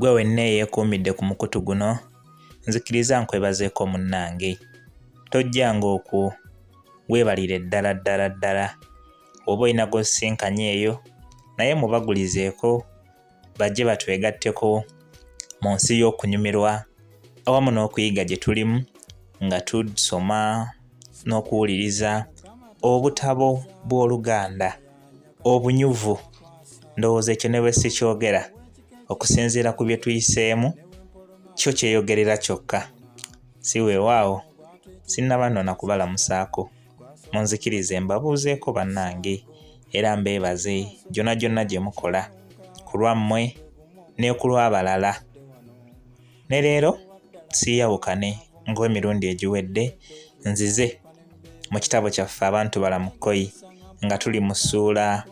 Gwe wenna eyeekuumidde ku mukutu guno nzikiriza nkwebazeeko munnange. Tojjanga okwo weebalire ddala. Oba olina gw'osisinkanye eyo naye mubagulizeeko bajje batwegatteko mu nsi y'okunyumirwa awamu n'okuyiga gye tulimu nga tusoma n'okuwuliriza obutabo bw'Oluganda obunyuvu. Ndowooza ekyo ne bwe sikyogera okusinziira ku bye tuyiseemu kyo kyeyogerera kyokka. Si weewaawo sinnaba nno na kubalamusaako. Munzikirize mbabuuzeeko bannange era mbeebaze gyonna gye mukola ku lwammwe ne ku lw'abalala. Ne leero siiyawukane ng'emirundi egiwedde nzize mu kitabo kyaffe Abantu Balamu Kkoyi nga tuli mu ssuula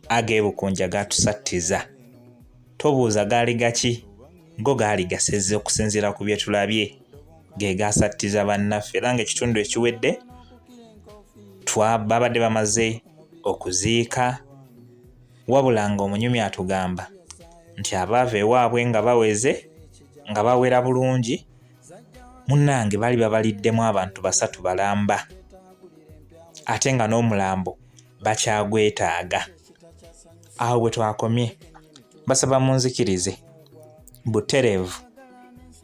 ag'ebukunja gatusattiza. Tobuuza gaali gaki, go gaali gasezze okusinziira ku bye tulabye ge gaasattiza bannaffe era ng'ekitundu ekiwedde babadde bamaze okuziika, wabula ng'omunyumi atugamba nti abaava ewaabwe nga baweze nga bawera bulungi, munnange bali babaliddemu abantu 3 balamba ate nga n'omulambo bakyagwetaaga. Awo bwe twakomye basaba munzikirize butereevu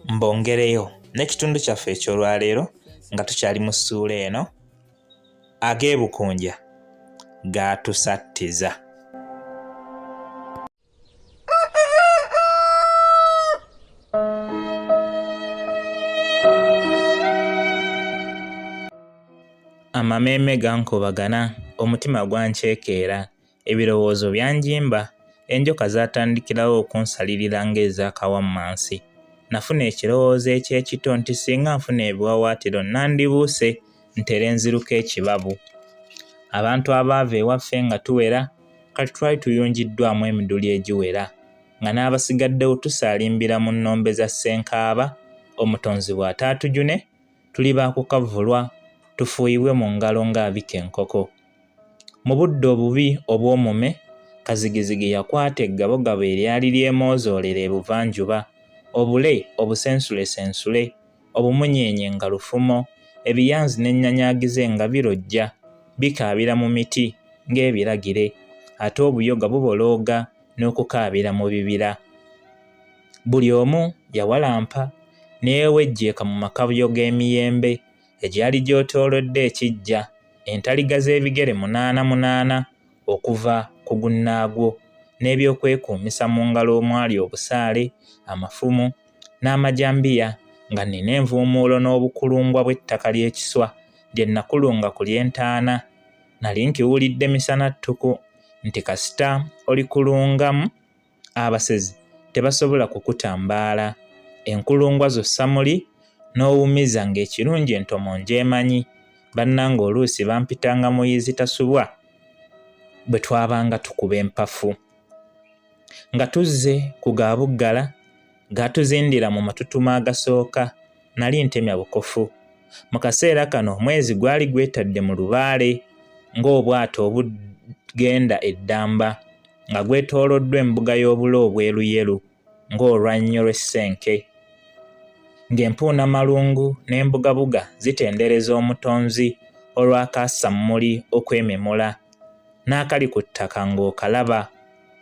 mbongereyo n'ekitundu kyaffe eky'olwaleero nga tukyali mu ssuula eno ag'ebukunja gatusattiza. Amameeme gankubagana, omutima gwanceekeera, ebirowoozo byanjimba, enjoka zaatandikirawo okunsalirira ng'ezaakawammansi. Nafuna ekirowoozo eky'ekito nti singa nfuna ebiwawaatiro nandibuuse ntere nziruka ekibabu. Abantu abaava ewaffe nga tuwera kati twali tuyungiddwamu emiduli egiwera nga n'abasigaddewo tusaalimbira mu nnombe za Ssenkaaba, omutonzi bw'ataatujune tuli baakukavulwa tufuuyibwe mu ngalo ng'abika enkoko. Mu budde obubi obw'omume kazigizigi yakwata eggabogabo eryali lyemoozoolera ebuvanjuba, obule obusensulesensule, obumunyenye nga lufumo, ebiyanzi n'ennyanyagize nga birojja bikaabira mu miti ng'ebiragire, ate obuyoga bubolooga n'okukaabira mu bibira. Buli omu yawalampa neewejjeeka mu makabyo g'emiyembe egyali gyetoolodde ekiggya, entaliga z'ebigere 88 okuva ku gunnaagwo, n'ebyokwekuumisa mu ngalo omwali obusaale, amafumu n'amajambiya, nga nina envuumuulo n'obukulungwa bw'ettaka ly'ekiswa lye nakulunga ku ly'entaana. Nali nkiwulidde misana ttuku nti kasita olikulungamu abasezi tebasobola kukutambaala. Enkulungwa zo samuli n'owumiza ng'ekirungi entomo njemanyi. Bannange oluusi bampitanga muyizi tasubwa bwe twabanga tukuba empafu. Nga tuzze ku gaabuggala gaatuzindira mu matutuma agasooka, nali ntemya bukofu. Mu kaseera kano omwezi gwali gwetadde mu lubaale ng'obwato obugenda eddamba nga gwetooloddwa embuga y'obulo obweruyeru ng'olwannyo lw'essenke. Ng'empuuna malungu n'embugabuga zitendereza omutonzi olwakasamuli okwememula, n'akali ku ttaka ng'okalaba.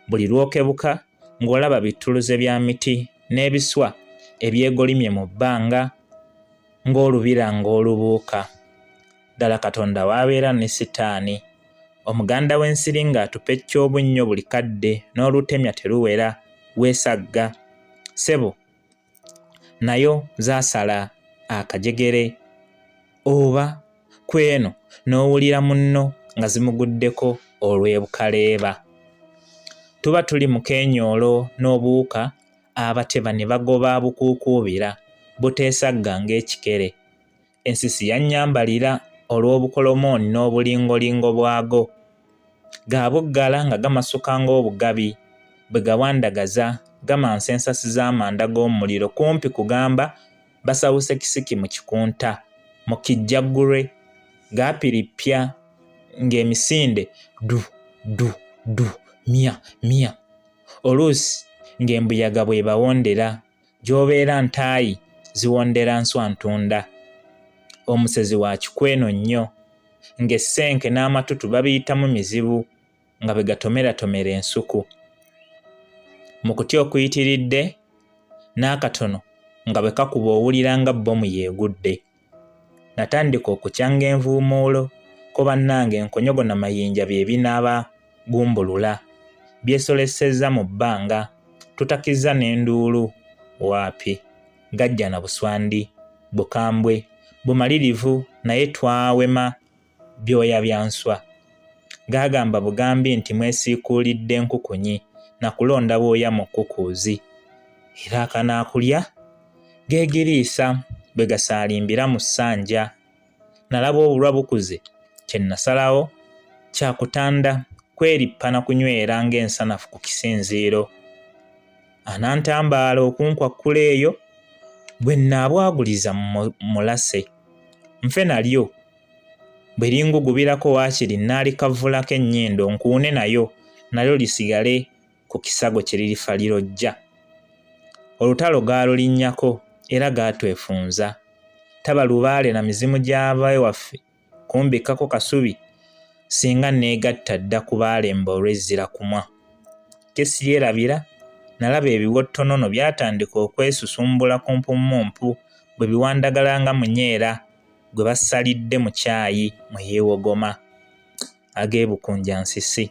Buli lw'okebuka ng'olaba bittuluze bya miti n'ebiswa ebyegolimye mu bbanga ng'olubira ng'olubuuka. Ddala Katonda w'abeera ne Sitaani, omuganda w'ensiri ng'atupa ekyobunnyo buli kadde n'olutemya teruwera weesagga. Ssebo nayo zaasala akajegere oba kweno n'owulira munno nga zimuguddeko olw'ebukaleeba. Tuba tuli mu keenyoolo n'obuwuka, abateba ne bagoba bukuukuubira buteesagga ng'ekikere. Ensisi yannyambalira olw'obukolomooni n'obulingolingo bwago. Gaabuggala nga gamasuka ng'obugabi, bwe gawandagaza gamansa ensasi z'amanda g'omuliro kumpi kugamba basawuse kisiki mu kikunta. Mu kijjaggulwe gaapiripya ng'emisinde du du du mya mya. Oluusi ng'embuyaga bwe bawondera gy'obeera ntaayi ziwondera nswantunda. Omusezi wa kikweno nnyo ng'essenke n'amatutu babiyitamu mizibu nga bwe gatomeratomera ensuku. Mu kutya okuyitiridde n'akatono nga bwe kakuba owulira nga bbomu yeegudde. Natandika okukyanga envuumuulo ko bannange enkonyogo n'amayinja bye binaaba gumbulula byesolesezza mu bbanga tutakizza n'enduulu waapi gajja na buswandi bukambwe bumalirivu naye twawema byoya bya nswa. Gaagamba bugambi nti mwesiikuulidde enkukunyi na kulonda bwoya mu kkukuuzi era akanaakulya geegiriisa bwe gasaalimbira mu ssanja. Nalaba obulwa bukuze kye nasalawo kyakutanda kwerippa na kunywera ng'ensanafu ku kisinziiro. Anantambaala okunkwakula eyo bwe nnaabwaguliza mulase nfe nalyo bwe lingugubirako waakiri nnaalikavvulako ennyindo nkuune nalyo lisigale ku kisago kye lirifa lirojja. Olutalo gaalulinnyako era gaatwefunza. Taba lubaale na mizimu gy'abawe waffe kumbikkako kasubi singa neegatta dda ku baalemba olw'ezzira kumwa. Kesiryerabira nalaba ebiwottonono byatandika okwesusumbula ku mpummumpu bwe biwandagala nga munyeera gwe basalidde mu kyayi mwe yeewogoma. Ag'ebukunja nsisi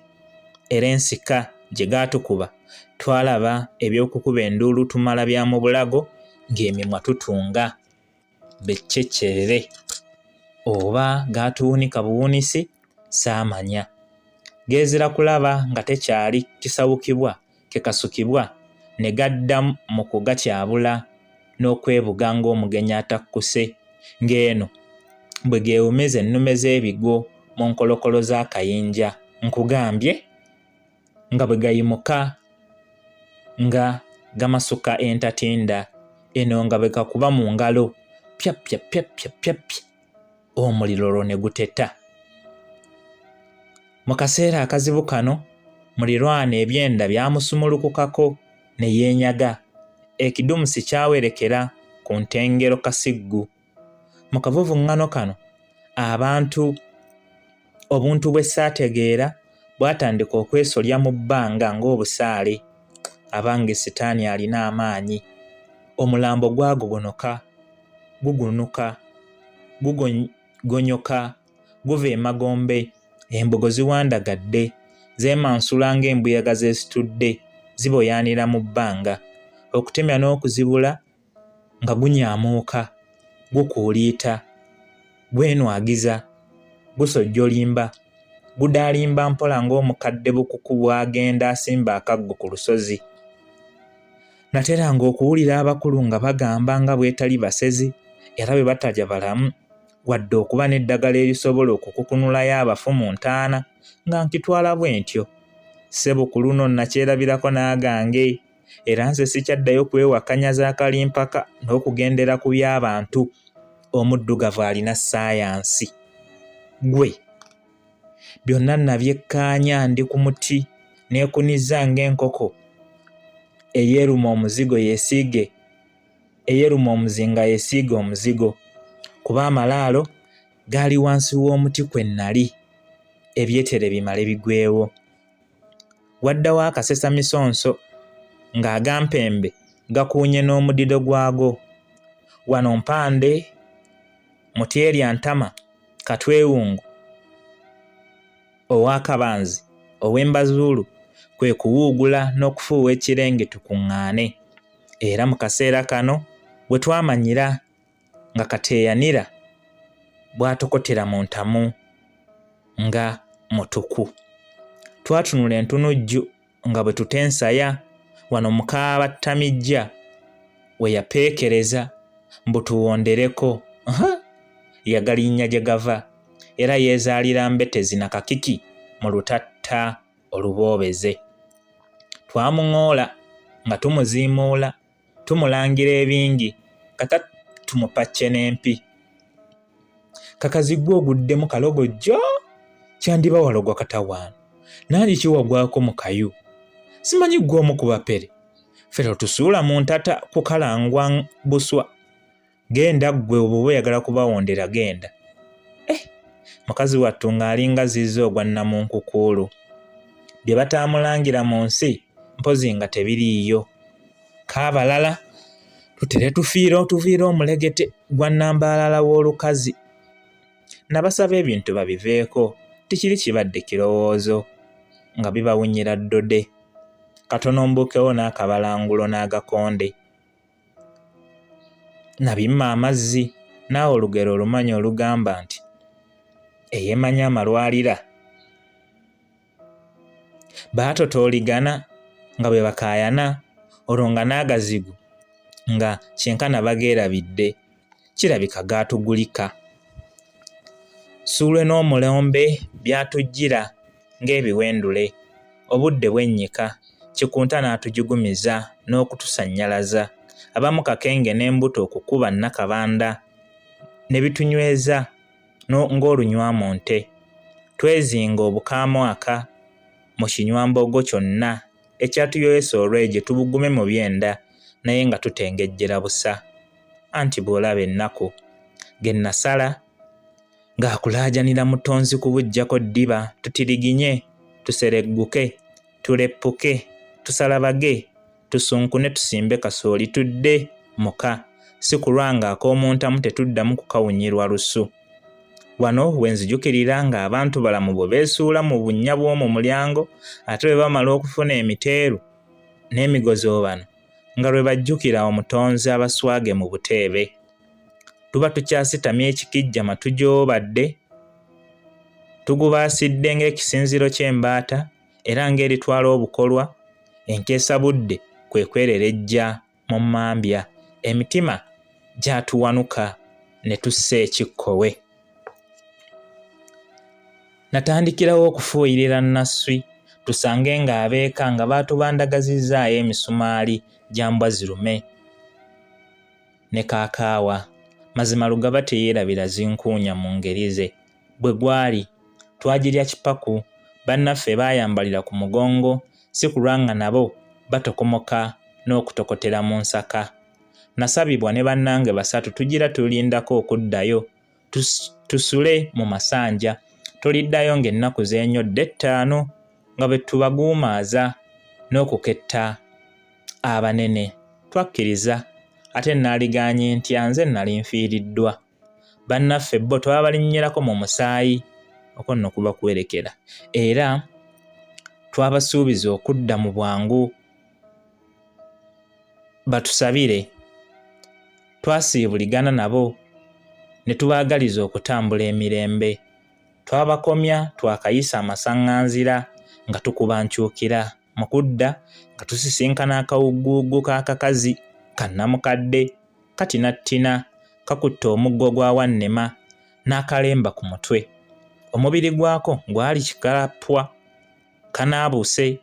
era ensika gye gaatukuba twalaba eby'okukuba enduulu tumala bya mu bulago ng'emimwa tutunga becceccerere oba gaatuwunika buwunisi saamanya. Geezira kulaba nga tekyali kisawukibwa kekasukibwa ne gadda mu kugatyabula n'okwebuga ng'omugenyi atakkuse ng'eno bwe geewumeza ennume z'ebigo mu nkolokolo z'akayinja nkugambye nga bwe gayimuka nga gamasuka entatinda eno nga bwe gakuba mu ngalo pyapyapyapyapyapya omuliro olwo ne guteta. Mu kaseera akazibu kano mulirwana ebyenda byamusumulukukako ne yeenyaga. Ekidumusi kyawerekera ku ntengero kasiggu. Mu kavuvuŋŋano kano obuntu bwe saategeera bwatandika okwesolya mu bbanga ng'obusaale abange sitaani alina amaanyi. Omulambo gwagogonoka gugunuka gugonyoka guva emagombe. Embogo ziwandagadde zeemansula ng'embuyaga zeesitudde ziboyaanira mu bbanga. Okutemya n'okuzibula nga gunyaamuuka gukuuliita gwenwagiza gusojjolimba gudaalimba mpola ng'omukadde bukuku bw'agenda asimba akaggo ku lusozi. Nateranga okuwulira abakulu nga bagamba nga bwetali basezi era bwe batajja balamu wadde okuba n'eddagala erisobola okukukunulayo abafu mu ntaana nga nkitwala bwe ntyo. Ssebukulu nno nakyerabirako n'agange era nze sikyaddayo kwewakanya za kalimpaka n'okugendera ku by'abantu. Omuddugavu alina ssaayansi. Gwe byonna nabyekkaanya ndi ku muti neekuniza ng'enkoko eyeruma omuzinga yeesiige omuzigo kuba amalaalo gaali wansi w'omuti kwe nnali ebyetere bimale bigwewo. Waddawo akasesamisonso ng'agampembe gakuunye n'omudido gwago. Wano mpande Mutyerya Ntama Katwewungu ow'Akabanzi ow'Embazuulu kwe kuwuugula n'okufuuwa ekirenge tukuŋŋaane. Era mu kaseera kano bwe twamanyira nga kateeyanira bw'atokotera mu ntamu nga mutuku. Twatunula entunujju nga bwe tutensaya wano mukaaba Ttamijja we yapeekereza mbu tuwondereko. Yagalinnya gye gava era yeezaalira mbetezi na kakiki mu lutatta oluboobeze. Twamuŋoola nga tumuziimuula tumulangira ebingi kata tumupacce n'empi. Kakazigwa oguddemu kalogojjo kyandiba walogwa katawaana nandi kiwagwako mu kayu simanyi gw'omu ku bapere ffe totusuula mu ntata kukalangwa buswa. Genda ggwe oba oyagala kubawondera genda. Mukazi wattu ng'alinga zizo ogwa Namunkukuulu. Bye bataamulangira mu nsi mpozi nga tebiriiyo. Kaabalala tutere tuviire omulegete gwa Nnambalala w'olukazi. Nabasaba ebintu babiveeko, tikiri kibadde kirowoozo nga bibawunyira ddode. Katono mbukewo n'akabalangulo n'agakonde. Nabimma amazzi naawe olugero olumanyi olugamba nti eyeemanya amalwalira. Baatotooligana nga bwe bakaayana olwo nga n'agazigu nga kyenkana bageerabidde, kirabika gaatugulika. Ssuulwe n'omulombe byatujjira ng'ebiwendule. Obudde bwennyika Kikunta n'atujugumiza n'okutusannyalaza. Abamu kakenge n'embuto okukuba Nnakabanda ne bitunyweza ng'olunywamu nte. Twezinga obukaamwaka mu kinywambogo kyonna ekyatuyoyesa olw'egyo tubugume mu byenda naye nga tutengejjera busa. Anti bw'olaba ennaku ge nasala ng'akulaajanira mutonzi kubuggyako ddiba tutiriginye, tuseregguke, tuleppuke, tusalabage, tusunkune tusimbe kasooli tudde muka, si kulwa ng'ak'omuntamu tetuddamu kukawunyirwa lusu. Wano wenzijukirira ng'abantu balamu bwe beesuula mu bunnya bw'omu mulyango ate bwe bamala okufuna emiteeru n'emigozo bano nga lwe bajjukira omutonzi abaswage mu buteebe. Tuba tukyasitamya ekikijja matu gy'obadde, tugubaasidde ng'ekisinziro ky'embaata era ng'eritwala obukolwa, enkeesa budde kwe kwererejja mu mmambya, emitima gyatuwanuka ne tussa ekikkowe. Natandikirawo okufuuyirira Nasswi tusange ng'abeeka nga baatubandagazizaayo emisumaali gya mbwa zirume ne kaakaawa. Mazima Lugaba teyeerabira zinkuunya mu ngeri ze. Bwe gwali twagirya kipaku, bannaffe baayambalira ku mugongo si kulwa nga nabo batokomoka n'okutokotera mu nsaka. Nasabibwa ne bannange basatu tugira tulindako okuddayo tusule mu masanja. Tuliddayo ng'ennaku zeenyodde 5 nga bwe tubaguumaaza n'okuketta abanene. Twakkiriza ate naaliganye ntya nze nali nfiiriddwa. Bannaffe bo twabalinnyirako mu musaayi okwo nno kuba kwerekera era twabasuubiza okudda mu bwangu batusabire. Twasiibuligana nabo ne tubaagaliza okutambula emirembe. Twabakomya twakayisa amasaŋŋanzira nga tukuba nkyukira. Mu kudda nga tusisinkana akawuguugu k'akakazi ka Nnamukadde katinattina kakutte omuggo gwa Wannema n'akalemba ku mutwe. Omubiri gwako gwali kikalappwa kanaabuse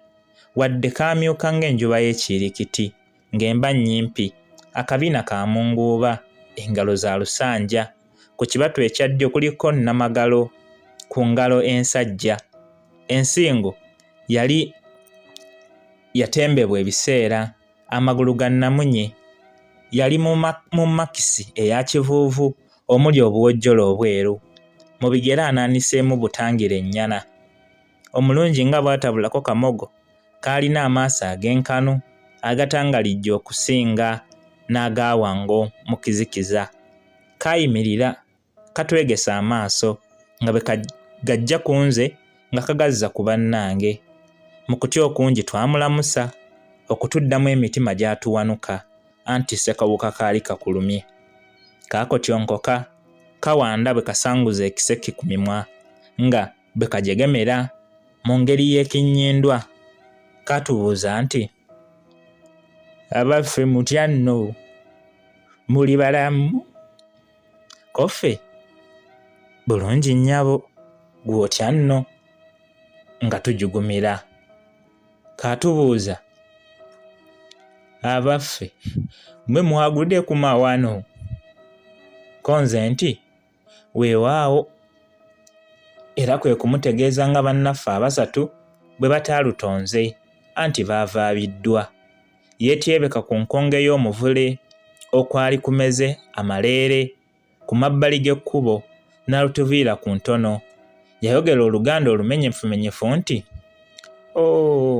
wadde kaamyuka ng'enjuba y'ekiirikiti ng'emba nnyimpi, akabina ka munguuba, engalo za lusanja. Ku kibatu ekya ddyo kuliko nnamagalo ku ngalo ensajja. Ensingo yali yatembebwa ebiseera. Amagulu ga Namunye yali mu makisi eya kivuuvu omuli obuwojjolo obweru. Mu bigere anaaniseemu butangira ennyana. Omulungi nga bw'atabulako kamogo kaalina amaaso ag'enkanu agatangalijja okusinga n'agaawango mu kizikiza. Kaayimirira katwegesa amaaso nga bwe gajja ku nze nga kagazza ku bannange. Mu kutya okungi twamulamusa okutuddamu emitima gyatuwanuka anti ssekawuka kaali kakulumye. Kaakotyonkoka kawanda bwe kasanguza ekiseke ku mimwa nga bwe kajegemera mu ngeri y'ekinnyindwa. Katubuuza nti, abaffe mutya nno, muli balamu? Koffe bulungi nnyabo, gwe otya nno? Nga tujugumira. Katubuuza, abaffe mmwe mwagudde ku mawano? Konze nti weewaawo, era kwe kumutegeeza nga bannaffe abasatu bwe bataalutonze anti baavaabiddwa. yeetyebeka ku nkonge y'omuvule okwali kumeze amaleere ku mabbali g'ekkubo n'alutuviira ku ntono. Yayogera Oluganda olumenyefumenyefu nti,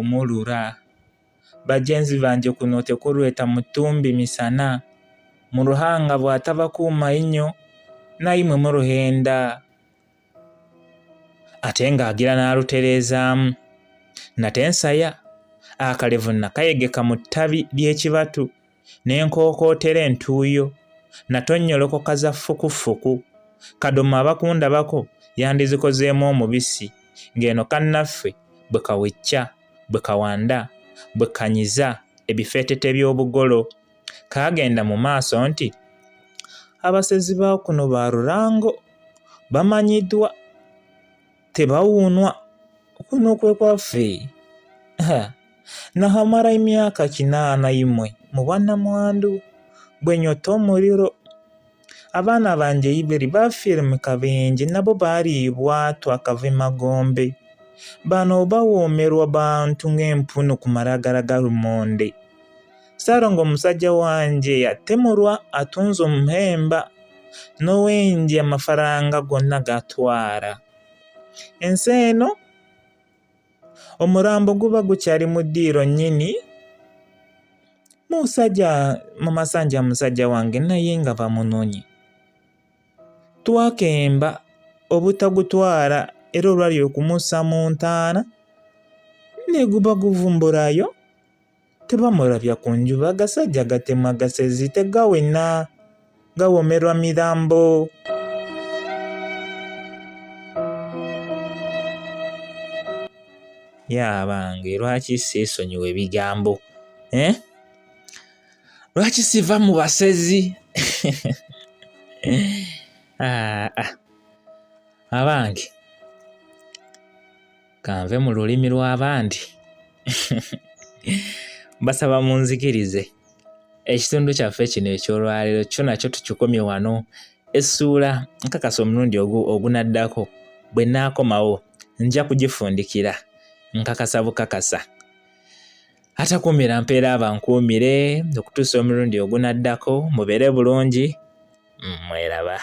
mulura bajenzi banje kuno tekulweta mutumbi misana mu Ruhanga bw'ataba kuuma innyo nayimwe muruhenda. Ate ng'agira n'alutereezaamu, nate nsaya akalevu nakayegeka mu ttabi ly'ekibatu n'enkookootera entuuyo natonnyolokoka za ffukufuku. Kadoma abakundabako yandizikozeemu omubisi ng'eno kannaffe bwe kawecca bwe kawanda bwe kanyiza ebifeetete by'obugolo. Kaagenda mu maaso nti, abasezi ba kuno ba Rulango bamanyiddwa tebawuunwa, kuno kwe kwaffe. Nahamala emyaka 81 mu bwannamwandu bwe nnyota omuliro. Abaana banje ibiri bafiire mu kabenje nabo baaliibwa twakava Magombe. Bano bawoomerwa bantu ng'empunu ku malagala ga lumonde. Ssaalongo omusajja wanje yatemulwa atunze omuhemba n'owenje amafaranga gonna gatwara. Ensi eno omulambo guba gukyali mu ddiiro nnyini mu masanja musajja wange naye nga bamunonye. Twakemba obutagutwara era olwali okumussa mu ntaana ne guba guvumbulayo. Tebamulabya ku njuba, agasajja gatemwa gasezi tegawena gawomerwa mirambo. Abange lwaki siisonyiwa ebigambo? Lwaki siva mu basezi? Abange kanve mu lulimi lw'abandi. Basaba munzikirize ekitundu kyaffe kino ekyolwaliro kyo nakyo tukikomye wano. Essuula nkakasa omulundi ogunaddako bwe nnaakomawo nja kugifundikira nkakasa bukakasa. Atakuumira mpeera abankuumire okutuusa omulundi ogunaddako. Mubeere bulungi, mweraba.